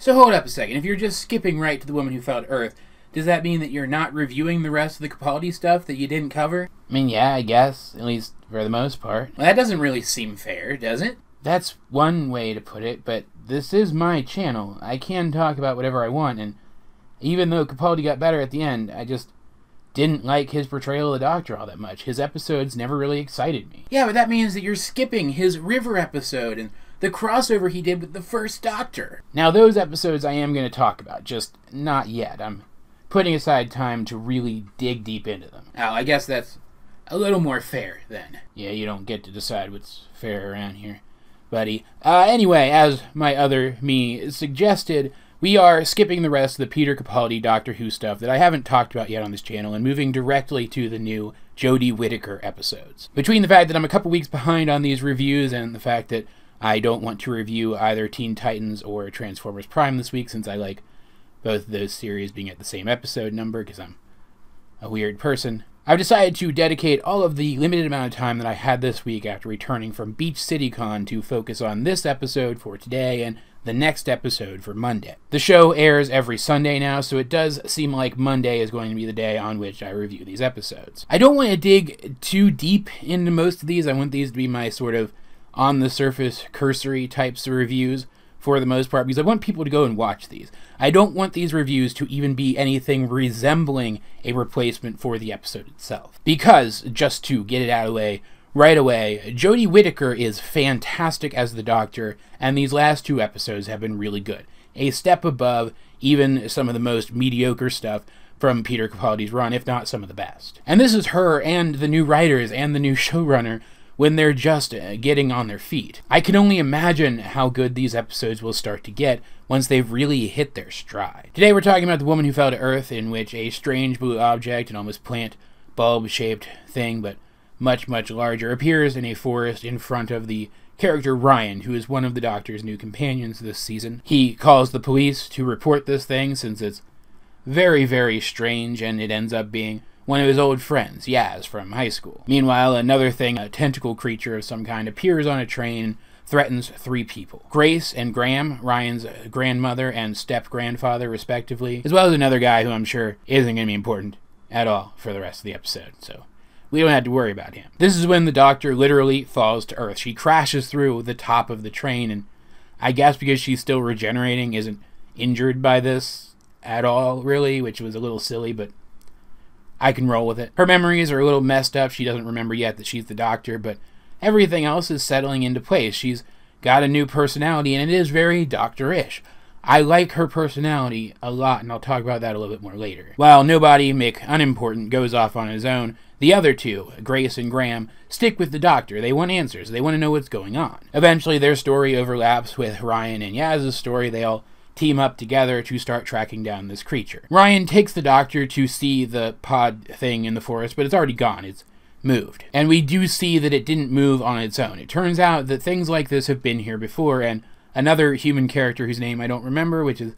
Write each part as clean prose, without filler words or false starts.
So hold up a second. If you're just skipping right to the woman who fell to Earth, does that mean that you're not reviewing the rest of the Capaldi stuff that you didn't cover? I mean, yeah, I guess, at least for the most part. Well, that doesn't really seem fair, does it? That's one way to put it, but this is my channel. I can talk about whatever I want, and even though Capaldi got better at the end, I just didn't like his portrayal of the Doctor all that much. His episodes never really excited me. Yeah, but that means that you're skipping his River episode and the crossover he did with the first Doctor. Now, those episodes I am going to talk about, just not yet. I'm putting aside time to really dig deep into them. Oh, I guess that's a little more fair, then. Yeah, you don't get to decide what's fair around here, buddy. Anyway, as my other me suggested, we are skipping the rest of the Peter Capaldi Doctor Who stuff that I haven't talked about yet on this channel and moving directly to the new Jodie Whittaker episodes. Between the fact that I'm a couple weeks behind on these reviews and the fact that I don't want to review either Teen Titans or Transformers Prime this week, since I like both of those series being at the same episode number because I'm a weird person, I've decided to dedicate all of the limited amount of time that I had this week after returning from Beach City Con to focus on this episode for today and the next episode for Monday. The show airs every Sunday now, so it does seem like Monday is going to be the day on which I review these episodes. I don't want to dig too deep into most of these. I want these to be my sort of on-the-surface, cursory types of reviews for the most part, because I want people to go and watch these. I don't want these reviews to even be anything resembling a replacement for the episode itself. Because, just to get it out of the way right away, Jodie Whittaker is fantastic as the Doctor, and these last two episodes have been really good. A step above even some of the most mediocre stuff from Peter Capaldi's run, if not some of the best. And this is her and the new writers and the new showrunner when they're just getting on their feet. I can only imagine how good these episodes will start to get once they've really hit their stride. Today we're talking about the woman who fell to Earth, in which a strange blue object, an almost plant bulb-shaped thing, but much, much larger, appears in a forest in front of the character Ryan, who is one of the Doctor's new companions this season. He calls the police to report this thing since it's very, very strange, and it ends up being one of his old friends, Yaz, from high school. Meanwhile, another thing, a tentacle creature of some kind, appears on a train and threatens 3 people. Grace and Graham, Ryan's grandmother and step-grandfather, respectively, as well as another guy who I'm sure isn't going to be important at all for the rest of the episode, so we don't have to worry about him. This is when the Doctor literally falls to Earth. She crashes through the top of the train, and I guess because she's still regenerating, isn't injured by this at all, really, which was a little silly, but I can roll with it. Her memories are a little messed up. She doesn't remember yet that she's the Doctor, but everything else is settling into place. She's got a new personality, and it is very Doctor-ish. I like her personality a lot, and I'll talk about that a little bit more later. While nobody, Mick Unimportant, goes off on his own, the other two, Grace and Graham, stick with the Doctor. They want answers. They want to know what's going on. Eventually, their story overlaps with Ryan and Yaz's story. They all team up together to start tracking down this creature. Ryan takes the Doctor to see the pod thing in the forest, but it's already gone. It's moved. And we do see that it didn't move on its own. It turns out that things like this have been here before, and another human character whose name I don't remember, which is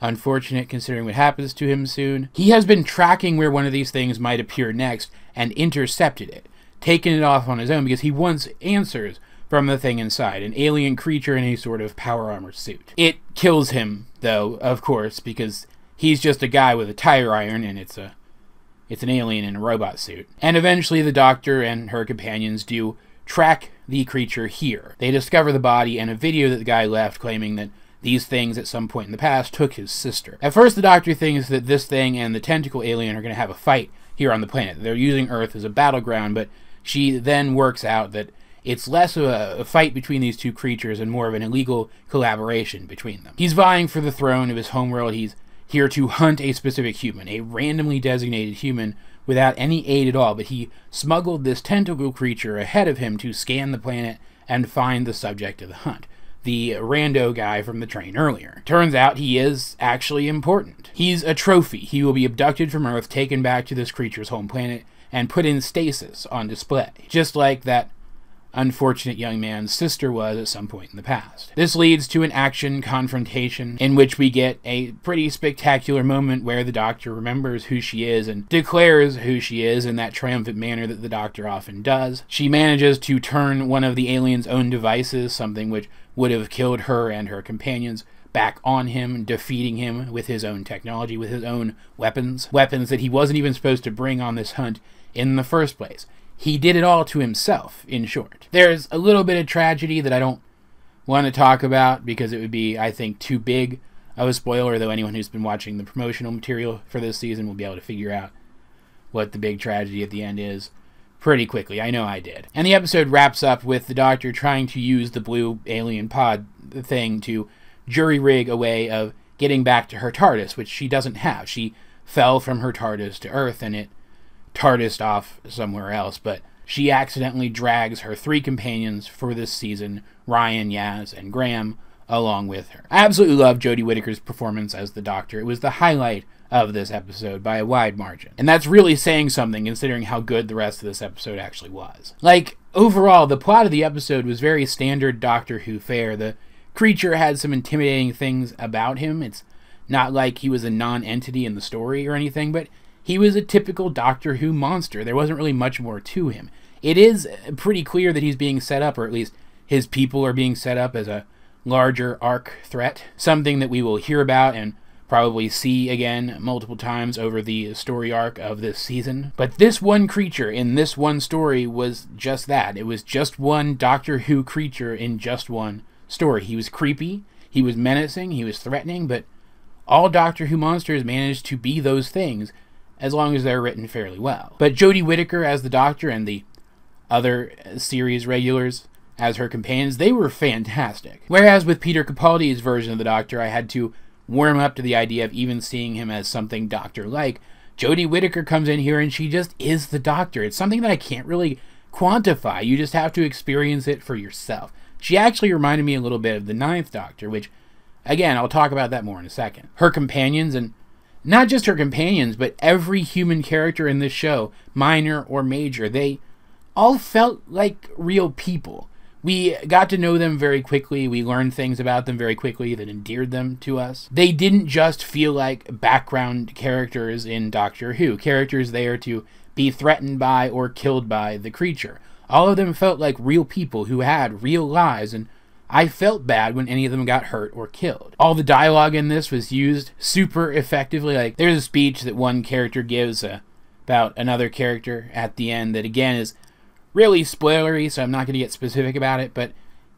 unfortunate considering what happens to him soon, he has been tracking where one of these things might appear next and intercepted it, taken it off on his own because he wants answers from the thing inside, an alien creature in a sort of power armor suit. It kills him, though, of course, because he's just a guy with a tire iron, and it's an alien in a robot suit. And eventually the Doctor and her companions do track the creature here. They discover the body and a video that the guy left claiming that these things at some point in the past took his sister. At first the Doctor thinks that this thing and the tentacle alien are going to have a fight here on the planet. They're using Earth as a battleground, but she then works out that it's less of a fight between these two creatures and more of an illegal collaboration between them. He's vying for the throne of his homeworld. He's here to hunt a specific human, a randomly designated human without any aid at all, but he smuggled this tentacle creature ahead of him to scan the planet and find the subject of the hunt, the rando guy from the train earlier. Turns out he is actually important. He's a trophy. He will be abducted from Earth, taken back to this creature's home planet, and put in stasis on display, just like that unfortunate young man's sister was at some point in the past. This leads to an action confrontation in which we get a pretty spectacular moment where the Doctor remembers who she is and declares who she is in that triumphant manner that the Doctor often does. She manages to turn one of the alien's own devices, something which would have killed her and her companions, back on him, defeating him with his own technology, with his own weapons that he wasn't even supposed to bring on this hunt in the first place. He did it all to himself, in short. There's a little bit of tragedy that I don't want to talk about because it would be, I think, too big of a spoiler, though anyone who's been watching the promotional material for this season will be able to figure out what the big tragedy at the end is pretty quickly. I know I did. And the episode wraps up with the Doctor trying to use the blue alien pod thing to jury-rig a way of getting back to her TARDIS, which she doesn't have. She fell from her TARDIS to Earth, and it TARDISed off somewhere else, but she accidentally drags her 3 companions for this season, Ryan, Yaz, and Graham, along with her. I absolutely love Jodie Whittaker's performance as the Doctor. It was the highlight of this episode by a wide margin. And that's really saying something considering how good the rest of this episode actually was. Like, overall, the plot of the episode was very standard Doctor Who fare. The creature had some intimidating things about him. It's not like he was a non-entity in the story or anything, but he was a typical Doctor Who monster. There wasn't really much more to him. It is pretty clear that he's being set up, or at least his people are being set up as a larger arc threat, something that we will hear about and probably see again multiple times over the story arc of this season. But this one creature in this one story was just that. It was just one Doctor Who creature in just one story. He was creepy, he was menacing, he was threatening, but all Doctor Who monsters managed to be those things as long as they're written fairly well. But Jodie Whittaker as the Doctor and the other series regulars as her companions, they were fantastic. Whereas with Peter Capaldi's version of the Doctor, I had to warm up to the idea of even seeing him as something Doctor-like. Jodie Whittaker comes in here and she just is the Doctor. It's something that I can't really quantify. You just have to experience it for yourself. She actually reminded me a little bit of the 9th Doctor, which, again, I'll talk about that more in a second. Her companions, and not just her companions, but every human character in this show, minor or major, they all felt like real people. We got to know them very quickly. We learned things about them very quickly that endeared them to us. They didn't just feel like background characters in Doctor Who, characters there to be threatened by or killed by the creature. All of them felt like real people who had real lives, and I felt bad when any of them got hurt or killed. All the dialogue in this was used super effectively. Like, there's a speech that one character gives about another character at the end that, again, is really spoilery, so I'm not going to get specific about it, but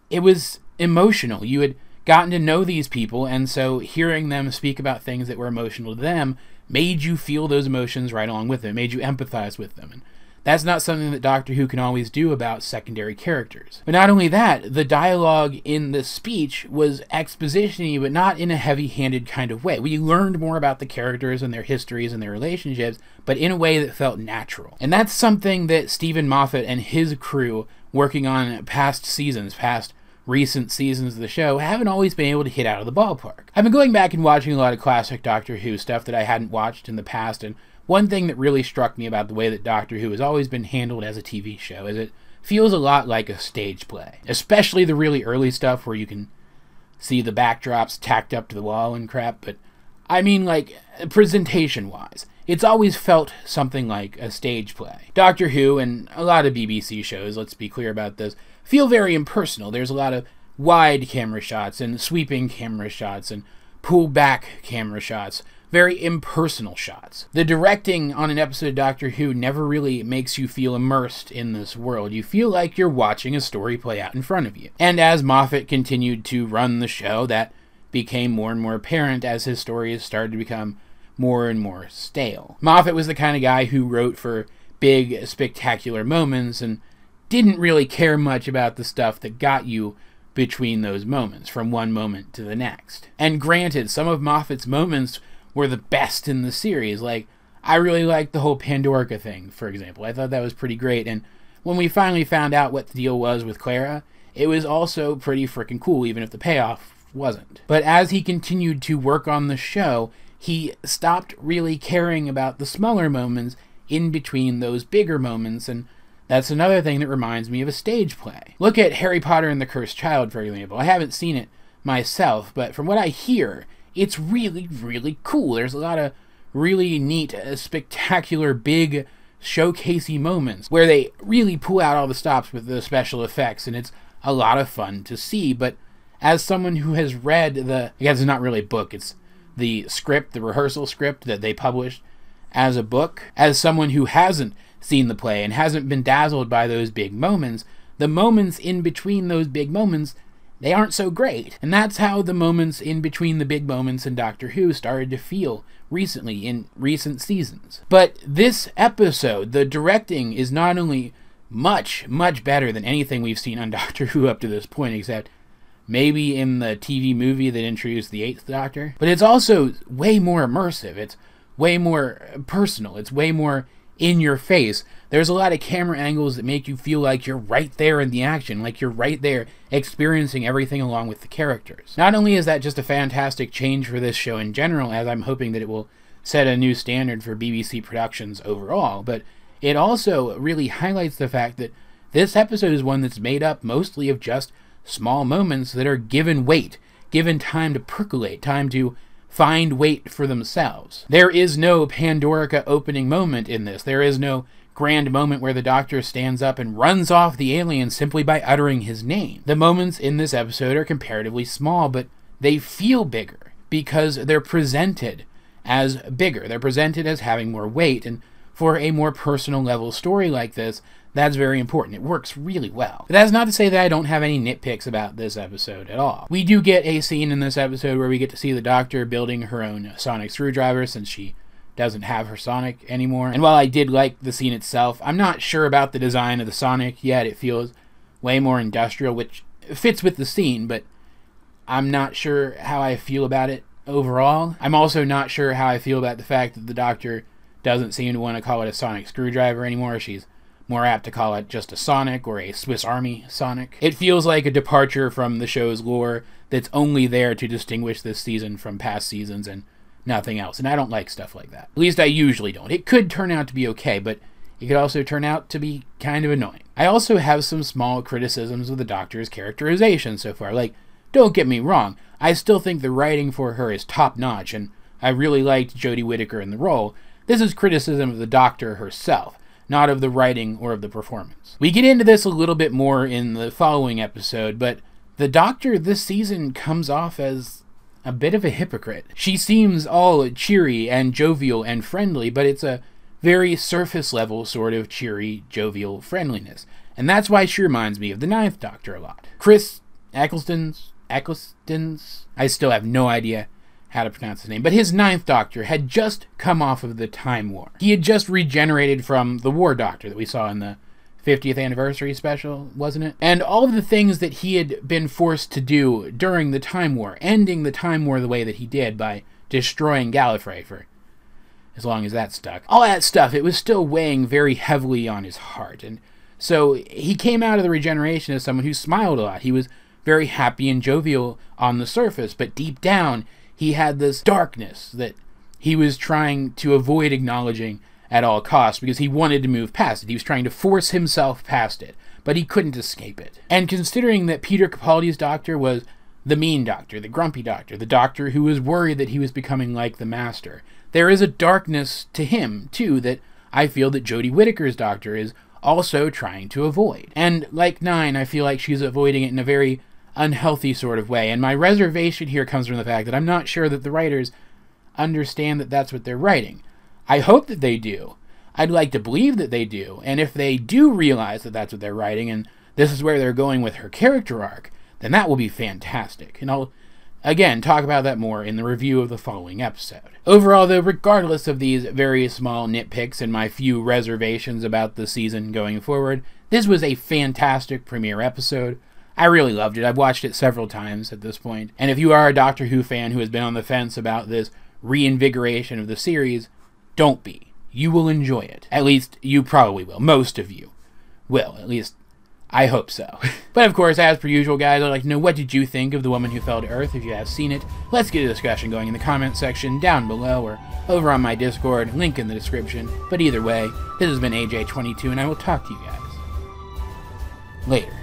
it was emotional. You had gotten to know these people, and so hearing them speak about things that were emotional to them made you feel those emotions right along with them, made you empathize with them. And that's not something that Doctor Who can always do about secondary characters. But not only that, the dialogue in the speech was exposition-y, but not in a heavy-handed kind of way. We learned more about the characters and their histories and their relationships, but in a way that felt natural. And that's something that Stephen Moffat and his crew, working on past recent seasons of the show, haven't always been able to hit out of the ballpark. I've been going back and watching a lot of classic Doctor Who stuff that I hadn't watched in the past, and one thing that really struck me about the way that Doctor Who has always been handled as a TV show is it feels a lot like a stage play. Especially the really early stuff where you can see the backdrops tacked up to the wall and crap, but I mean, like, presentation-wise, it's always felt something like a stage play. Doctor Who, and a lot of BBC shows, let's be clear about this, feel very impersonal. There's a lot of wide camera shots and sweeping camera shots and pull-back camera shots, very impersonal shots. The directing on an episode of Doctor Who never really makes you feel immersed in this world. You feel like you're watching a story play out in front of you. And as Moffat continued to run the show, that became more and more apparent as his stories started to become more and more stale. Moffat was the kind of guy who wrote for big, spectacular moments and didn't really care much about the stuff that got you between those moments, from one moment to the next. And granted, some of Moffat's moments were the best in the series. Like, I really liked the whole Pandorica thing, for example. I thought that was pretty great, and when we finally found out what the deal was with Clara, it was also pretty freaking cool, even if the payoff wasn't. But as he continued to work on the show, he stopped really caring about the smaller moments in between those bigger moments, and that's another thing that reminds me of a stage play. Look at Harry Potter and the Cursed Child, for example. I haven't seen it myself, but from what I hear, it's really, really cool. There's a lot of really neat, spectacular, big, showcasey moments where they really pull out all the stops with the special effects, and it's a lot of fun to see. But as someone who has read I guess it's not really a book, it's the script, the rehearsal script that they published as a book, as someone who hasn't seen the play and hasn't been dazzled by those big moments, the moments in between those big moments, they aren't so great. And that's how the moments in between the big moments in Doctor Who started to feel recently, in recent seasons. But this episode, the directing is not only much, much better than anything we've seen on Doctor Who up to this point, except maybe in the TV movie that introduced the 8th Doctor, but it's also way more immersive. It's way more personal. It's way more in your face. There's a lot of camera angles that make you feel like you're right there in the action, like you're right there experiencing everything along with the characters. Not only is that just a fantastic change for this show in general, as I'm hoping that it will set a new standard for BBC productions overall, but it also really highlights the fact that this episode is one that's made up mostly of just small moments that are given weight, given time to percolate, time to find weight for themselves. There is no Pandorica opening moment in this. There is no grand moment where the Doctor stands up and runs off the alien simply by uttering his name. The moments in this episode are comparatively small, but they feel bigger because they're presented as bigger. They're presented as having more weight, and for a more personal level story like this, that's very important. It works really well. But that's not to say that I don't have any nitpicks about this episode at all. We do get a scene in this episode where we get to see the Doctor building her own sonic screwdriver since she doesn't have her sonic anymore. And while I did like the scene itself, I'm not sure about the design of the sonic yet. It feels way more industrial, which fits with the scene, but I'm not sure how I feel about it overall. I'm also not sure how I feel about the fact that the Doctor doesn't seem to want to call it a sonic screwdriver anymore. She's more apt to call it just a sonic or a Swiss Army sonic. It feels like a departure from the show's lore that's only there to distinguish this season from past seasons and nothing else, and I don't like stuff like that. At least I usually don't. It could turn out to be okay, but it could also turn out to be kind of annoying. I also have some small criticisms of the Doctor's characterization so far. Like, don't get me wrong, I still think the writing for her is top-notch, and I really liked Jodie Whittaker in the role. This is criticism of the Doctor herself, not of the writing or of the performance. We get into this a little bit more in the following episode, but the Doctor this season comes off as a bit of a hypocrite. She seems all cheery and jovial and friendly, but it's a very surface level sort of cheery, jovial friendliness. And that's why she reminds me of the 9th Doctor a lot. Chris Eccleston's, I still have no idea how to pronounce his name, but his 9th Doctor had just come off of the Time War. He had just regenerated from the War Doctor that we saw in the 50th anniversary special, wasn't it? And all of the things that he had been forced to do during the Time War, ending the Time War the way that he did by destroying Gallifrey for as long as that stuck. All that stuff, it was still weighing very heavily on his heart. And so he came out of the regeneration as someone who smiled a lot. He was very happy and jovial on the surface, but deep down, he had this darkness that he was trying to avoid acknowledging at all costs because he wanted to move past it. He was trying to force himself past it, but he couldn't escape it. And considering that Peter Capaldi's Doctor was the mean Doctor, the grumpy Doctor, the Doctor who was worried that he was becoming like the Master, there is a darkness to him, too, that I feel that Jodie Whittaker's Doctor is also trying to avoid. And like 9, I feel like she's avoiding it in a very unhealthy sort of way. And my reservation here comes from the fact that I'm not sure that the writers understand that that's what they're writing. I hope that they do. I'd like to believe that they do. And if they do realize that that's what they're writing and this is where they're going with her character arc, then that will be fantastic. And I'll, again, talk about that more in the review of the following episode. Overall, though, regardless of these very small nitpicks and my few reservations about the season going forward, this was a fantastic premiere episode. I really loved it. I've watched it several times at this point. And if you are a Doctor Who fan who has been on the fence about this reinvigoration of the series, don't be. You will enjoy it. At least, you probably will. Most of you will. At least, I hope so. But of course, as per usual, guys, I'd like to know, what did you think of The Woman Who Fell to Earth? If you have seen it, let's get a discussion going in the comment section down below or over on my Discord, link in the description. But either way, this has been AJ22, and I will talk to you guys later.